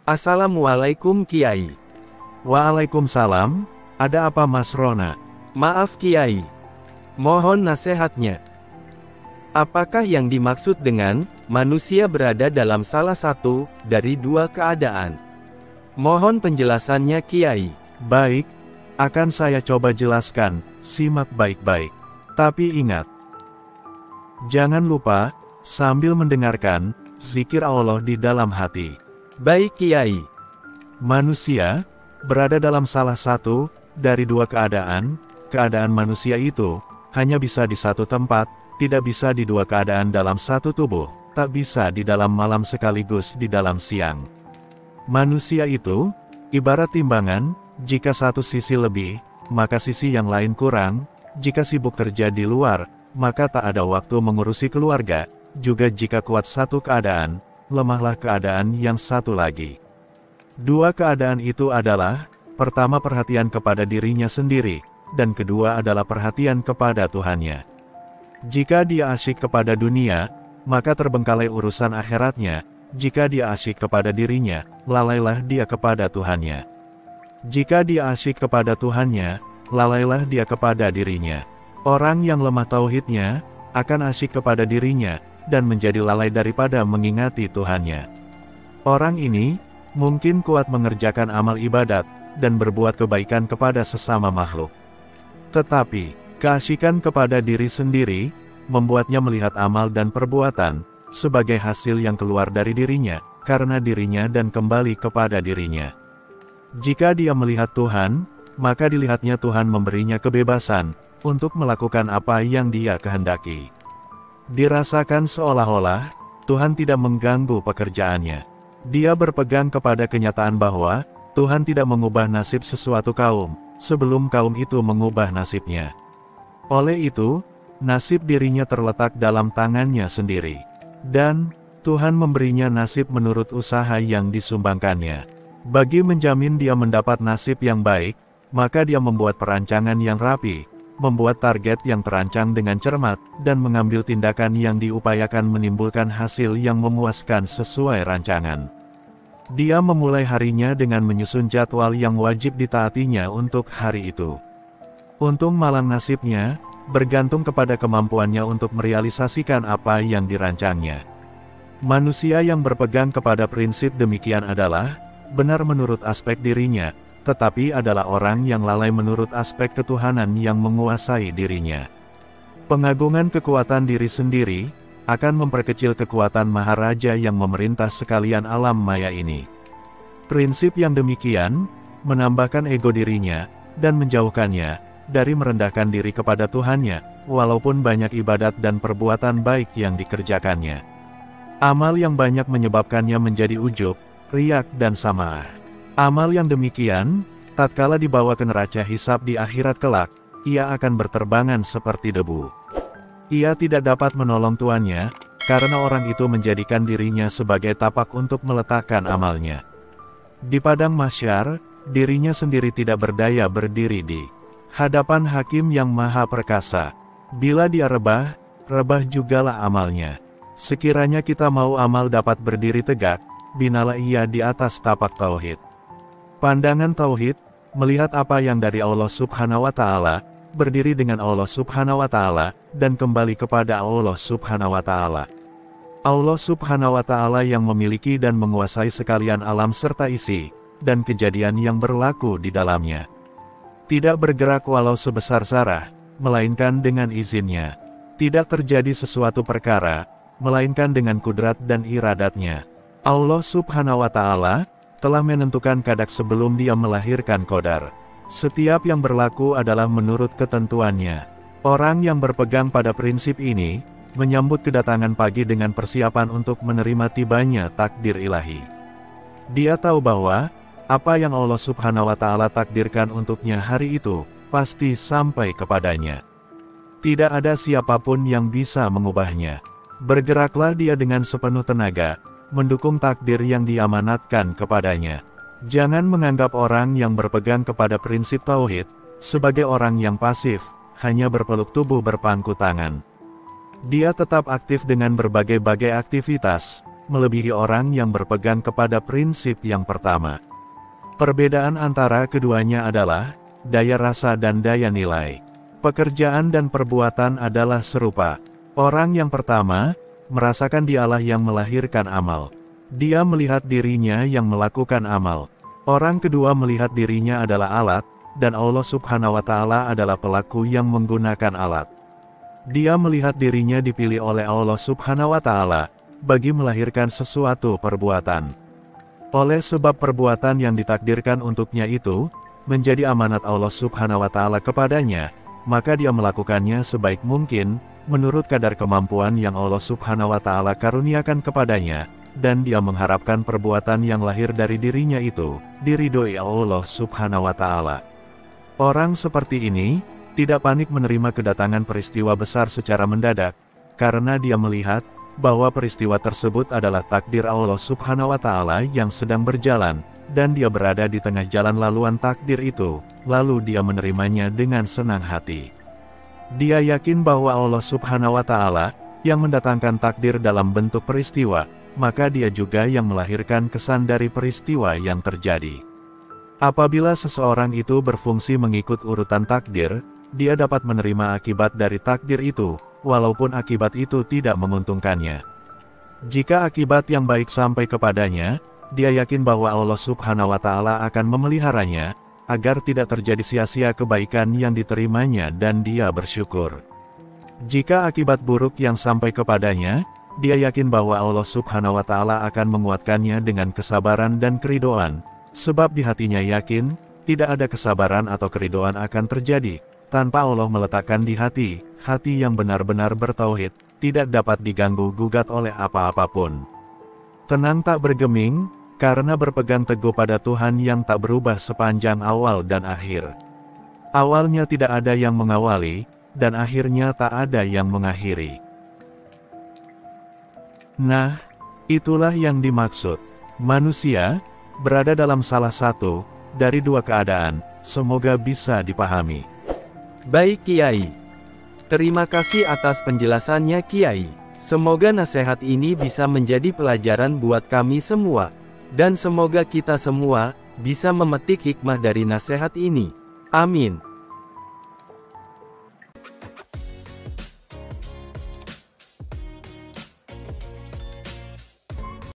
Assalamualaikum Kiai. Waalaikumsalam, ada apa Mas Rona? Maaf Kiai. Mohon nasihatnya. Apakah yang dimaksud dengan manusia berada dalam salah satu dari dua keadaan? Mohon penjelasannya Kiai. Baik, akan saya coba jelaskan, simak baik-baik. Tapi ingat, jangan lupa, sambil mendengarkan, zikir Allah di dalam hati. Baik Kiai. Manusia berada dalam salah satu dari dua keadaan. Keadaan manusia itu hanya bisa di satu tempat, tidak bisa di dua keadaan dalam satu tubuh, tak bisa di dalam malam sekaligus di dalam siang. Manusia itu ibarat timbangan, jika satu sisi lebih, maka sisi yang lain kurang. Jika sibuk kerja di luar, maka tak ada waktu mengurusi keluarga. Juga jika kuat satu keadaan, lemahlah keadaan yang satu lagi. Dua keadaan itu adalah, pertama perhatian kepada dirinya sendiri, dan kedua adalah perhatian kepada Tuhannya. Jika dia asyik kepada dunia, maka terbengkalai urusan akhiratnya. Jika dia asyik kepada dirinya, lalailah dia kepada Tuhannya. Jika dia asyik kepada Tuhannya, lalailah dia kepada dirinya. Orang yang lemah tauhidnya, akan asyik kepada dirinya, dan menjadi lalai daripada mengingati Tuhannya. Orang ini mungkin kuat mengerjakan amal ibadat, dan berbuat kebaikan kepada sesama makhluk. Tetapi, keasyikan kepada diri sendiri, membuatnya melihat amal dan perbuatan, sebagai hasil yang keluar dari dirinya, karena dirinya dan kembali kepada dirinya. Jika dia melihat Tuhan, maka dilihatnya Tuhan memberinya kebebasan, untuk melakukan apa yang dia kehendaki. Dirasakan seolah-olah, Tuhan tidak mengganggu pekerjaannya. Dia berpegang kepada kenyataan bahwa, Tuhan tidak mengubah nasib sesuatu kaum, sebelum kaum itu mengubah nasibnya. Oleh itu, nasib dirinya terletak dalam tangannya sendiri. Dan, Tuhan memberinya nasib menurut usaha yang disumbangkannya. Bagi menjamin dia mendapat nasib yang baik, maka dia membuat perancangan yang rapi, membuat target yang terancang dengan cermat, dan mengambil tindakan yang diupayakan menimbulkan hasil yang memuaskan sesuai rancangan. Dia memulai harinya dengan menyusun jadwal yang wajib ditaatinya untuk hari itu. Untung malang nasibnya, bergantung kepada kemampuannya untuk merealisasikan apa yang dirancangnya. Manusia yang berpegang kepada prinsip demikian adalah, benar menurut aspek dirinya, tetapi adalah orang yang lalai menurut aspek ketuhanan yang menguasai dirinya. Pengagungan kekuatan diri sendiri, akan memperkecil kekuatan Maharaja yang memerintah sekalian alam maya ini. Prinsip yang demikian, menambahkan ego dirinya, dan menjauhkannya, dari merendahkan diri kepada Tuhannya, walaupun banyak ibadat dan perbuatan baik yang dikerjakannya. Amal yang banyak menyebabkannya menjadi ujub, riak dan sama'ah. Amal yang demikian, tatkala dibawa ke neraca hisab di akhirat kelak, ia akan berterbangan seperti debu. Ia tidak dapat menolong tuannya, karena orang itu menjadikan dirinya sebagai tapak untuk meletakkan amalnya. Di padang mahsyar, dirinya sendiri tidak berdaya berdiri di hadapan Hakim yang Maha Perkasa. Bila dia rebah, rebah jugalah amalnya. Sekiranya kita mau amal dapat berdiri tegak, binalah ia di atas tapak tauhid. Pandangan tauhid, melihat apa yang dari Allah Subhanahu wa Ta'ala, berdiri dengan Allah Subhanahu wa Ta'ala, dan kembali kepada Allah Subhanahu wa Ta'ala. Allah Subhanahu wa Ta'ala yang memiliki dan menguasai sekalian alam serta isi, dan kejadian yang berlaku di dalamnya. Tidak bergerak walau sebesar zarah, melainkan dengan izinnya. Tidak terjadi sesuatu perkara, melainkan dengan kudrat dan iradatnya. Allah Subhanahu wa Ta'ala telah menentukan kadak sebelum dia melahirkan qadar. Setiap yang berlaku adalah menurut ketentuannya. Orang yang berpegang pada prinsip ini, menyambut kedatangan pagi dengan persiapan untuk menerima tibanya takdir ilahi. Dia tahu bahwa, apa yang Allah Subhanahu wa Ta'ala takdirkan untuknya hari itu, pasti sampai kepadanya. Tidak ada siapapun yang bisa mengubahnya. Bergeraklah dia dengan sepenuh tenaga, mendukung takdir yang diamanatkan kepadanya. Jangan menganggap orang yang berpegang kepada prinsip tauhid, sebagai orang yang pasif, hanya berpeluk tubuh berpangku tangan. Dia tetap aktif dengan berbagai-bagai aktivitas, melebihi orang yang berpegang kepada prinsip yang pertama. Perbedaan antara keduanya adalah daya rasa dan daya nilai. Pekerjaan dan perbuatan adalah serupa. Orang yang pertama merasakan dialah yang melahirkan amal. Dia melihat dirinya yang melakukan amal. Orang kedua melihat dirinya adalah alat, dan Allah Subhanahu wa Ta'ala adalah pelaku yang menggunakan alat. Dia melihat dirinya dipilih oleh Allah Subhanahu wa Ta'ala bagi melahirkan sesuatu perbuatan. Oleh sebab perbuatan yang ditakdirkan untuknya itu menjadi amanat Allah Subhanahu wa Ta'ala kepadanya, maka dia melakukannya sebaik mungkin menurut kadar kemampuan yang Allah Subhanahu wa Ta'ala karuniakan kepadanya, dan dia mengharapkan perbuatan yang lahir dari dirinya itu diridhoi Allah Subhanahu wa Ta'ala. Orang seperti ini tidak panik menerima kedatangan peristiwa besar secara mendadak, karena dia melihat bahwa peristiwa tersebut adalah takdir Allah Subhanahu wa Ta'ala yang sedang berjalan, dan dia berada di tengah jalan laluan takdir itu, lalu dia menerimanya dengan senang hati. Dia yakin bahwa Allah Subhanahu wa Ta'ala yang mendatangkan takdir dalam bentuk peristiwa, maka dia juga yang melahirkan kesan dari peristiwa yang terjadi. Apabila seseorang itu berfungsi mengikut urutan takdir, dia dapat menerima akibat dari takdir itu, walaupun akibat itu tidak menguntungkannya. Jika akibat yang baik sampai kepadanya, dia yakin bahwa Allah Subhanahu wa Ta'ala akan memeliharanya, agar tidak terjadi sia-sia kebaikan yang diterimanya, dan dia bersyukur. Jika akibat buruk yang sampai kepadanya, dia yakin bahwa Allah Subhanahu wa Ta'ala akan menguatkannya dengan kesabaran dan keridhaan, sebab di hatinya yakin, tidak ada kesabaran atau keridhaan akan terjadi tanpa Allah meletakkan di hati yang benar-benar bertauhid, tidak dapat diganggu-gugat oleh apa-apapun. Tenang tak bergeming, karena berpegang teguh pada Tuhan yang tak berubah sepanjang awal dan akhir. Awalnya tidak ada yang mengawali, dan akhirnya tak ada yang mengakhiri. Nah, itulah yang dimaksud. Manusia berada dalam salah satu dari dua keadaan, semoga bisa dipahami. Baik Kiai. Terima kasih atas penjelasannya Kiai. Semoga nasihat ini bisa menjadi pelajaran buat kami semua. Dan semoga kita semua bisa memetik hikmah dari nasihat ini. Amin.